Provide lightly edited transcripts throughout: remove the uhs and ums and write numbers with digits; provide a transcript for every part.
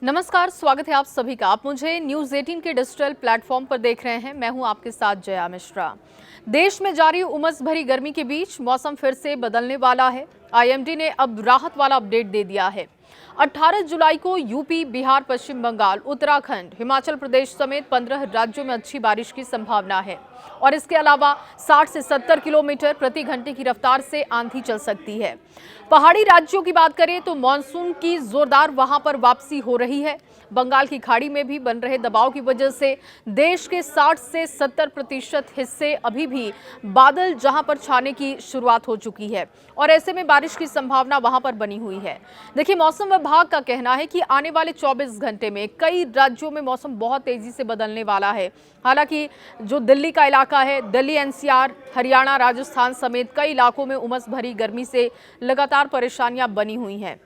नमस्कार, स्वागत है आप सभी का। आप मुझे न्यूज़ 18 के डिजिटल प्लेटफॉर्म पर देख रहे हैं। मैं हूं आपके साथ जया मिश्रा। देश में जारी उमस भरी गर्मी के बीच मौसम फिर से बदलने वाला है। आईएमडी ने अब राहत वाला अपडेट दे दिया है। 18 जुलाई को यूपी, बिहार, पश्चिम बंगाल, उत्तराखंड, हिमाचल प्रदेश समेत 15 राज्यों में अच्छी बारिश की संभावना है और इसके अलावा 60 से 70 किलोमीटर प्रति घंटे की रफ्तार से आंधी चल सकती है। पहाड़ी राज्यों की बात करें तो मानसून की जोरदार वहां पर वापसी हो रही है। बंगाल की खाड़ी में भी बन रहे दबाव की वजह से देश के 60 से 70% हिस्से अभी भी बादल जहां पर छाने की शुरुआत हो चुकी है और ऐसे में बारिश की संभावना वहां पर बनी हुई है। देखिए, मौसम विभाग का कहना है कि आने वाले 24 घंटे में कई राज्यों में मौसम बहुत तेजी से बदलने वाला है। हालांकि जो दिल्ली का इलाका है, दिल्ली, एनसीआर, हरियाणा, राजस्थान समेत कई इलाकों में उमस भरी गर्मी से लगातार परेशानियां बनी हुई हैं।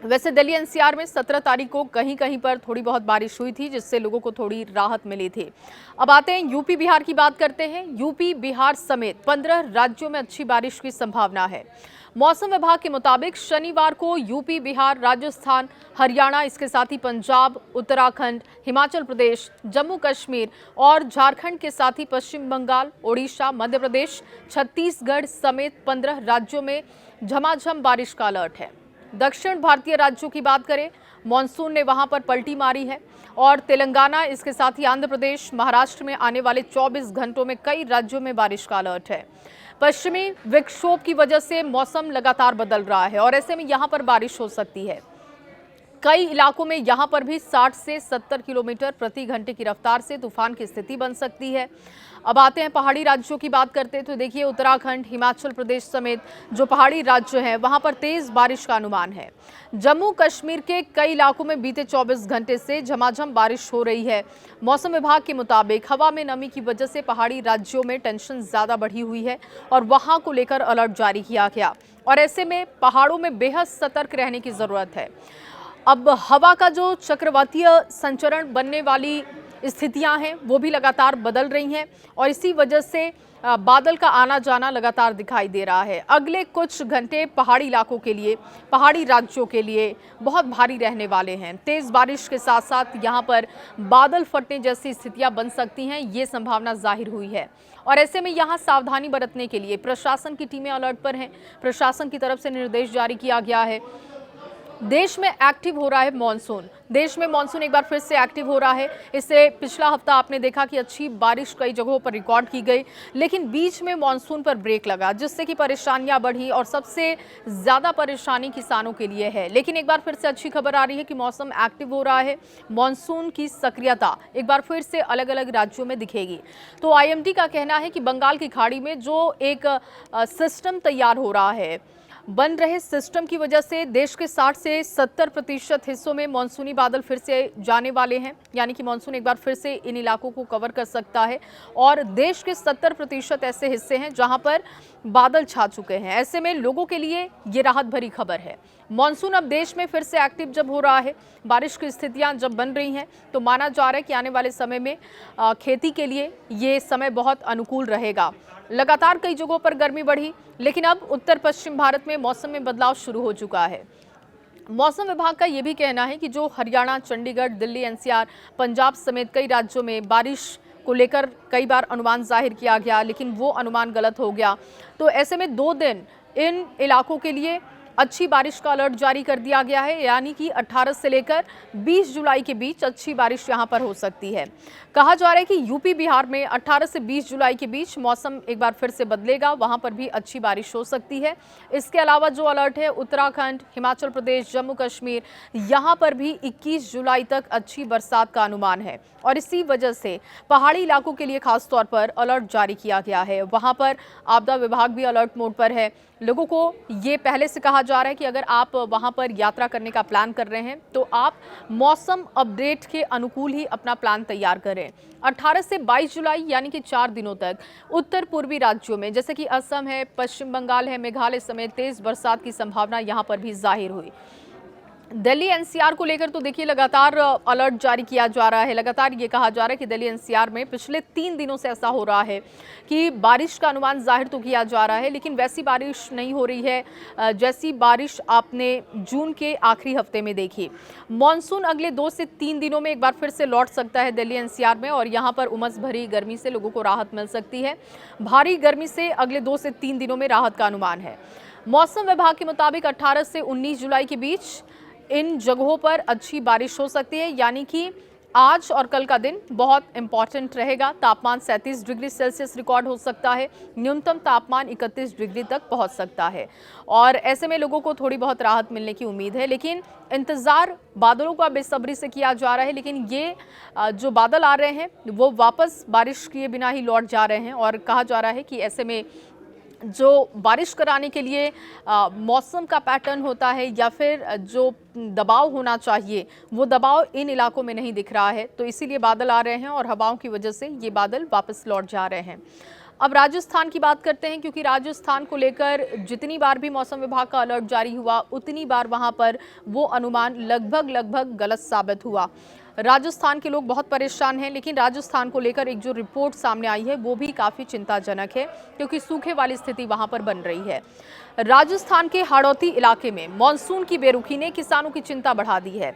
वैसे दिल्ली एनसीआर में 17 तारीख को कहीं कहीं पर थोड़ी बहुत बारिश हुई थी, जिससे लोगों को थोड़ी राहत मिली थी। अब आते हैं यूपी, बिहार की बात करते हैं। यूपी, बिहार समेत 15 राज्यों में अच्छी बारिश की संभावना है। मौसम विभाग के मुताबिक शनिवार को यूपी, बिहार, राजस्थान, हरियाणा, इसके साथ ही पंजाब, उत्तराखंड, हिमाचल प्रदेश, जम्मू कश्मीर और झारखंड के साथ ही पश्चिम बंगाल, ओडिशा, मध्य प्रदेश, छत्तीसगढ़ समेत 15 राज्यों में झमाझम बारिश का अलर्ट है। दक्षिण भारतीय राज्यों की बात करें, मॉनसून ने वहां पर पलटी मारी है और तेलंगाना, इसके साथ ही आंध्र प्रदेश, महाराष्ट्र में आने वाले 24 घंटों में कई राज्यों में बारिश का अलर्ट है। पश्चिमी विक्षोभ की वजह से मौसम लगातार बदल रहा है और ऐसे में यहां पर बारिश हो सकती है। कई इलाकों में यहां पर भी 60 से 70 किलोमीटर प्रति घंटे की रफ्तार से तूफान की स्थिति बन सकती है। अब आते हैं पहाड़ी राज्यों की बात करते हैं तो देखिए, उत्तराखंड, हिमाचल प्रदेश समेत जो पहाड़ी राज्य हैं वहां पर तेज बारिश का अनुमान है। जम्मू कश्मीर के कई इलाकों में बीते 24 घंटे से झमाझम बारिश हो रही है। मौसम विभाग के मुताबिक हवा में नमी की वजह से पहाड़ी राज्यों में टेंशन ज्यादा बढ़ी हुई है और वहां को लेकर अलर्ट जारी किया गया और ऐसे में पहाड़ों में बेहद सतर्क रहने की जरूरत है। अब हवा का जो चक्रवातीय संचरण बनने वाली स्थितियां हैं वो भी लगातार बदल रही हैं और इसी वजह से बादल का आना जाना लगातार दिखाई दे रहा है। अगले कुछ घंटे पहाड़ी इलाकों के लिए, पहाड़ी राज्यों के लिए बहुत भारी रहने वाले हैं। तेज बारिश के साथ साथ यहां पर बादल फटने जैसी स्थितियां बन सकती हैं, ये संभावना जाहिर हुई है और ऐसे में यहां सावधानी बरतने के लिए प्रशासन की टीमें अलर्ट पर हैं। प्रशासन की तरफ से निर्देश जारी किया गया है। देश में एक्टिव हो रहा है मॉनसून। देश में मॉनसून एक बार फिर से एक्टिव हो रहा है। इससे पिछला हफ्ता आपने देखा कि अच्छी बारिश कई जगहों पर रिकॉर्ड की गई, लेकिन बीच में मॉनसून पर ब्रेक लगा, जिससे कि परेशानियां बढ़ी और सबसे ज्यादा परेशानी किसानों के लिए है। लेकिन एक बार फिर से अच्छी खबर आ रही है कि मौसम एक्टिव हो रहा है। मॉनसून की सक्रियता एक बार फिर से अलग अलग राज्यों में दिखेगी। तो आईएमडी का कहना है कि बंगाल की खाड़ी में जो एक सिस्टम तैयार हो रहा है, बन रहे सिस्टम की वजह से देश के 60 से 70% हिस्सों में मानसूनी बादल फिर से जाने वाले हैं। यानी कि मानसून एक बार फिर से इन इलाकों को कवर कर सकता है और देश के 70% ऐसे हिस्से हैं जहां पर बादल छा चुके हैं। ऐसे में लोगों के लिए ये राहत भरी खबर है। मानसून अब देश में फिर से एक्टिव जब हो रहा है, बारिश की स्थितियां जब बन रही हैं, तो माना जा रहा है कि आने वाले समय में खेती के लिए ये समय बहुत अनुकूल रहेगा। लगातार कई जगहों पर गर्मी बढ़ी, लेकिन अब उत्तर पश्चिम भारत में मौसम में बदलाव शुरू हो चुका है। मौसम विभाग का यह भी कहना है कि जो हरियाणा, चंडीगढ़, दिल्ली, एनसीआर, पंजाब समेत कई राज्यों में बारिश को लेकर कई बार अनुमान जाहिर किया गया, लेकिन वो अनुमान गलत हो गया। तो ऐसे में 2 दिन इन इलाकों के लिए अच्छी बारिश का अलर्ट जारी कर दिया गया है। यानी कि 18 से लेकर 20 जुलाई के बीच अच्छी बारिश यहां पर हो सकती है। कहा जा रहा है कि यूपी, बिहार में 18 से 20 जुलाई के बीच मौसम एक बार फिर से बदलेगा, वहां पर भी अच्छी बारिश हो सकती है। इसके अलावा जो अलर्ट है, उत्तराखंड, हिमाचल प्रदेश, जम्मू कश्मीर, यहां पर भी 21 जुलाई तक अच्छी बरसात का अनुमान है और इसी वजह से पहाड़ी इलाकों के लिए खास तौर पर अलर्ट जारी किया गया है। वहां पर आपदा विभाग भी अलर्ट मोड पर है। लोगों को ये पहले से कहा जा रहा है कि अगर आप वहां पर यात्रा करने का प्लान कर रहे हैं तो आप मौसम अपडेट के अनुकूल ही अपना प्लान तैयार करें। 18 से 22 जुलाई यानी कि 4 दिनों तक उत्तर पूर्वी राज्यों में जैसे कि असम है, पश्चिम बंगाल है, मेघालय समेत तेज बरसात की संभावना यहां पर भी जाहिर हुई। दिल्ली एनसीआर को लेकर तो देखिए लगातार अलर्ट जारी किया जा रहा है। लगातार ये कहा जा रहा है कि दिल्ली एनसीआर में पिछले 3 दिनों से ऐसा हो रहा है कि बारिश का अनुमान जाहिर तो किया जा रहा है, लेकिन वैसी बारिश नहीं हो रही है जैसी बारिश आपने जून के आखिरी हफ्ते में देखी। मॉनसून अगले 2 से 3 दिनों में एक बार फिर से लौट सकता है दिल्ली एनसीआर में, और यहाँ पर उमस भरी गर्मी से लोगों को राहत मिल सकती है। भारी गर्मी से अगले 2 से 3 दिनों में राहत का अनुमान है। मौसम विभाग के मुताबिक 18 से 19 जुलाई के बीच इन जगहों पर अच्छी बारिश हो सकती है, यानी कि आज और कल का दिन बहुत इंपॉर्टेंट रहेगा। तापमान 37 डिग्री सेल्सियस रिकॉर्ड हो सकता है, न्यूनतम तापमान 31 डिग्री तक पहुंच सकता है, और ऐसे में लोगों को थोड़ी बहुत राहत मिलने की उम्मीद है। लेकिन इंतजार बादलों का बेसब्री से किया जा रहा है, लेकिन ये जो बादल आ रहे हैं वो वापस बारिश किए बिना ही लौट जा रहे हैं, और कहा जा रहा है कि ऐसे में जो बारिश कराने के लिए मौसम का पैटर्न होता है या फिर जो दबाव होना चाहिए वो दबाव इन इलाकों में नहीं दिख रहा है, तो इसीलिए बादल आ रहे हैं और हवाओं की वजह से ये बादल वापस लौट जा रहे हैं। अब राजस्थान की बात करते हैं, क्योंकि राजस्थान को लेकर जितनी बार भी मौसम विभाग का अलर्ट जारी हुआ उतनी बार वहां पर वो अनुमान लगभग गलत साबित हुआ। राजस्थान के लोग बहुत परेशान हैं, लेकिन राजस्थान को लेकर एक जो रिपोर्ट सामने आई है वो भी काफ़ी चिंताजनक है, क्योंकि सूखे वाली स्थिति वहां पर बन रही है। राजस्थान के हाड़ौती इलाके में मानसून की बेरुखी ने किसानों की चिंता बढ़ा दी है।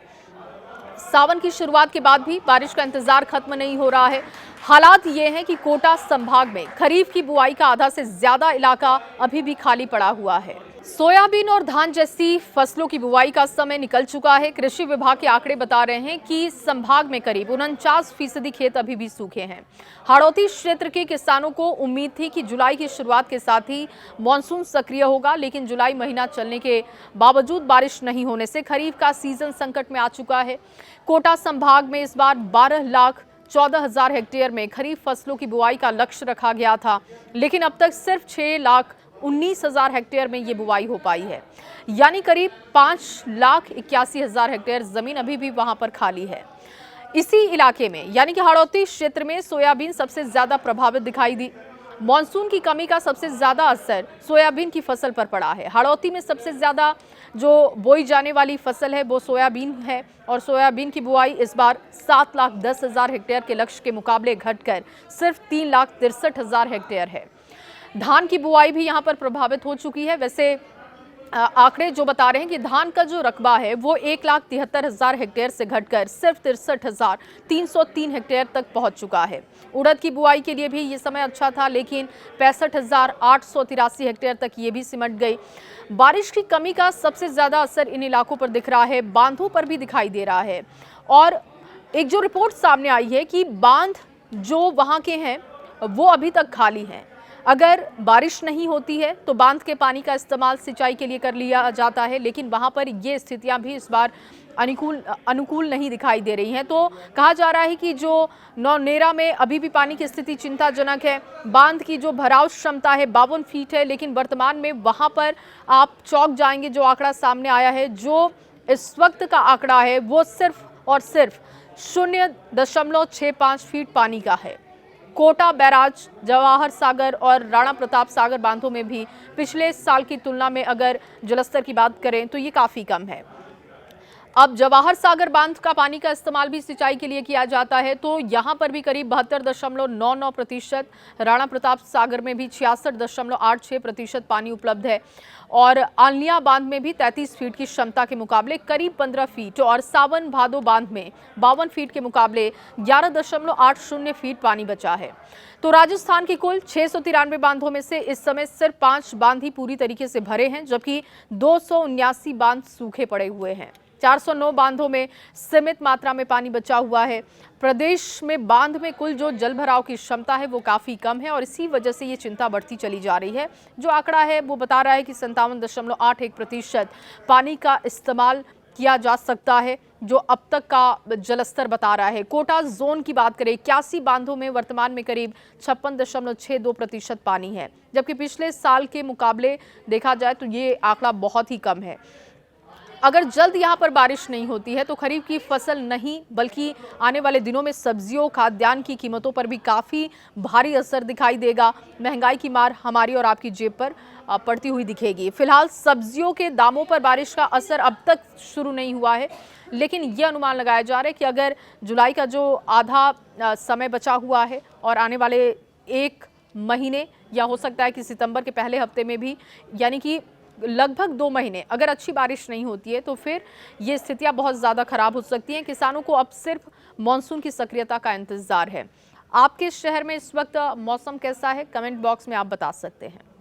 सावन की शुरुआत के बाद भी बारिश का इंतजार खत्म नहीं हो रहा है। हालात ये हैं कि कोटा संभाग में खरीफ की बुआई का आधा से ज्यादा इलाका अभी भी खाली पड़ा हुआ है। सोयाबीन और धान जैसी फसलों की बुआई का समय निकल चुका है। कृषि विभाग के आंकड़े बता रहे हैं कि संभाग में करीब 49% खेत अभी भी सूखे हैं। हाड़ौती क्षेत्र के किसानों को उम्मीद थी कि जुलाई की शुरुआत के साथ ही मानसून सक्रिय होगा, लेकिन जुलाई महीना चलने के बावजूद बारिश नहीं होने से खरीफ का सीजन संकट में आ चुका है। कोटा संभाग में इस बार 12,14,000 हेक्टेयर में खरीफ फसलों की बुआई का लक्ष्य रखा गया था, लेकिन अब तक सिर्फ 6,19,000 हेक्टेयर में ये बुआई हो पाई है, यानी करीब 5,81,000 हेक्टेयर जमीन अभी भी वहां पर खाली है। इसी इलाके में यानी कि हाड़ौती क्षेत्र में सोयाबीन सबसे ज्यादा प्रभावित दिखाई दी। मॉनसून की कमी का सबसे ज्यादा असर सोयाबीन की फसल पर पड़ा है। हाड़ौती में सबसे ज्यादा जो बोई जाने वाली फसल है वो सोयाबीन है, और सोयाबीन की बुआई इस बार 7,10,000 हेक्टेयर के लक्ष्य के मुकाबले घटकर सिर्फ 3,63,000 हेक्टेयर है। धान की बुआई भी यहां पर प्रभावित हो चुकी है। वैसे आंकड़े जो बता रहे हैं कि धान का जो रकबा है वो 1,73,000 हेक्टेयर से घटकर सिर्फ 63,303 हेक्टेयर तक पहुंच चुका है। उड़द की बुआई के लिए भी ये समय अच्छा था, लेकिन 65,883 हेक्टेयर तक ये भी सिमट गई। बारिश की कमी का सबसे ज्यादा असर इन इलाकों पर दिख रहा है, बांधों पर भी दिखाई दे रहा है। और एक जो रिपोर्ट सामने आई है कि बांध जो वहां के हैं वो अभी तक खाली हैं। अगर बारिश नहीं होती है तो बांध के पानी का इस्तेमाल सिंचाई के लिए कर लिया जाता है, लेकिन वहां पर ये स्थितियां भी इस बार अनुकूल नहीं दिखाई दे रही हैं। तो कहा जा रहा है कि जो नौनेरा में अभी भी पानी की स्थिति चिंताजनक है। बांध की जो भराव क्षमता है 52 फीट है, लेकिन वर्तमान में वहां पर आप चौंक जाएंगे जो आंकड़ा सामने आया है। जो इस वक्त का आंकड़ा है वो सिर्फ और सिर्फ 0.65 फीट पानी का है। कोटा बैराज, जवाहर सागर और राणा प्रताप सागर बांधों में भी पिछले साल की तुलना में अगर जलस्तर की बात करें तो ये काफी कम है। अब जवाहर सागर बांध का पानी का इस्तेमाल भी सिंचाई के लिए किया जाता है, तो यहाँ पर भी करीब 72.99%, राणा प्रताप सागर में भी 66.86% पानी उपलब्ध है, और आलनिया बांध में भी 33 फीट की क्षमता के मुकाबले करीब 15 फीट, और सावन भादो बांध में 52 फीट के मुकाबले 11.80 फीट पानी बचा है। तो राजस्थान की कुल 693 बांधों में से इस समय सिर्फ 5 बांध ही पूरी तरीके से भरे हैं, जबकि 279 बांध सूखे पड़े हुए हैं। 409 बांधों में सीमित मात्रा में पानी बचा हुआ है। प्रदेश में बांध में कुल जो जल भराव की क्षमता है वो काफी कम है, और इसी वजह से ये चिंता बढ़ती चली जा रही है। जो आंकड़ा है वो बता रहा है कि 57.81% पानी का इस्तेमाल किया जा सकता है, जो अब तक का जलस्तर बता रहा है। कोटा जोन की बात करें, 81 बांधों में वर्तमान में करीब 56.62% पानी है, जबकि पिछले साल के मुकाबले देखा जाए तो ये आंकड़ा बहुत ही कम है। अगर जल्द यहाँ पर बारिश नहीं होती है तो खरीफ की फसल नहीं बल्कि आने वाले दिनों में सब्जियों खाद्यान्न की कीमतों पर भी काफ़ी भारी असर दिखाई देगा। महंगाई की मार हमारी और आपकी जेब पर पड़ती हुई दिखेगी। फिलहाल सब्जियों के दामों पर बारिश का असर अब तक शुरू नहीं हुआ है, लेकिन यह अनुमान लगाया जा रहा है कि अगर जुलाई का जो आधा समय बचा हुआ है और आने वाले 1 महीने या हो सकता है कि सितंबर के पहले हफ्ते में भी, यानी कि लगभग 2 महीने अगर अच्छी बारिश नहीं होती है तो फिर ये स्थितियां बहुत ज़्यादा खराब हो सकती हैं। किसानों को अब सिर्फ मॉनसून की सक्रियता का इंतजार है। आपके शहर में इस वक्त मौसम कैसा है? कमेंट बॉक्स में आप बता सकते हैं।